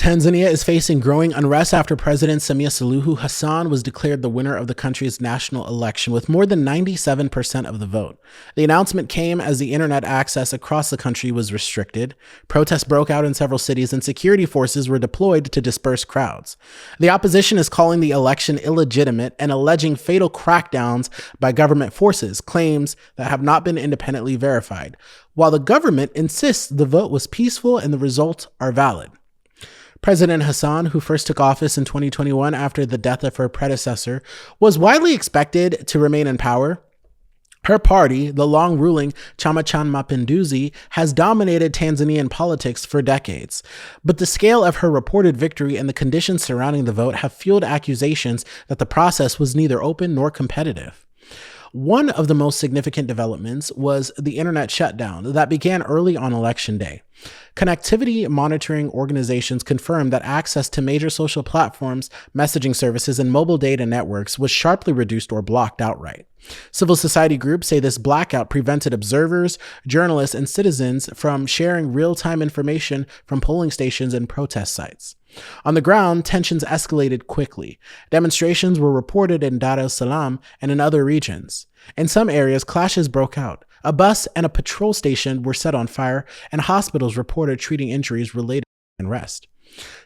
Tanzania is facing growing unrest after President Samia Suluhu Hassan was declared the winner of the country's national election with more than 97% of the vote. The announcement came as the internet access across the country was restricted. Protests broke out in several cities and security forces were deployed to disperse crowds. The opposition is calling the election illegitimate and alleging fatal crackdowns by government forces, claims that have not been independently verified, while the government insists the vote was peaceful and the results are valid. President Hassan, who first took office in 2021 after the death of her predecessor, was widely expected to remain in power. Her party, the long-ruling Chama cha Mapinduzi, has dominated Tanzanian politics for decades. But the scale of her reported victory and the conditions surrounding the vote have fueled accusations that the process was neither open nor competitive. One of the most significant developments was the internet shutdown that began early on election day. Connectivity monitoring organizations confirmed that access to major social platforms, messaging services, and mobile data networks was sharply reduced or blocked outright. Civil society groups say this blackout prevented observers, journalists, and citizens from sharing real-time information from polling stations and protest sites. On the ground, tensions escalated quickly. Demonstrations were reported in Dar es Salaam and in other regions. In some areas, clashes broke out. A bus and a patrol station were set on fire, and hospitals reported treating injuries related to unrest.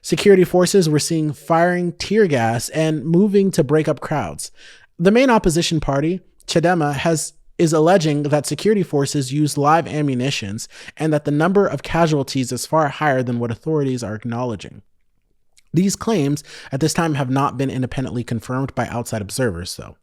Security forces were seen firing tear gas and moving to break up crowds. The main opposition party, CHADEMA, is alleging that security forces used live ammunitions and that the number of casualties is far higher than what authorities are acknowledging. These claims at this time have not been independently confirmed by outside observers, though.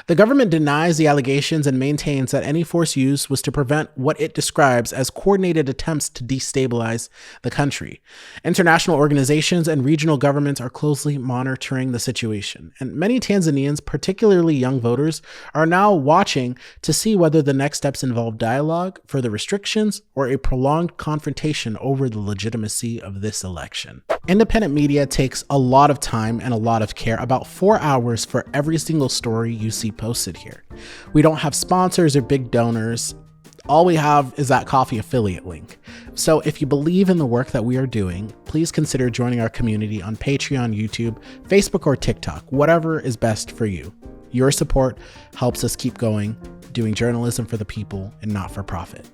The government denies the allegations and maintains that any force used was to prevent what it describes as coordinated attempts to destabilize the country. International organizations and regional governments are closely monitoring the situation, and many Tanzanians, particularly young voters, are now watching to see whether the next steps involve dialogue, further restrictions, or a prolonged confrontation over the legitimacy of this election. Independent media takes a lot of time and a lot of care, about 4 hours for every single story you see posted here. We don't have sponsors or big donors. All we have is that coffee affiliate link. So if you believe in the work that we are doing, please consider joining our community on Patreon, YouTube, Facebook, or TikTok, whatever is best for you. Your support helps us keep going, doing journalism for the people and not for profit.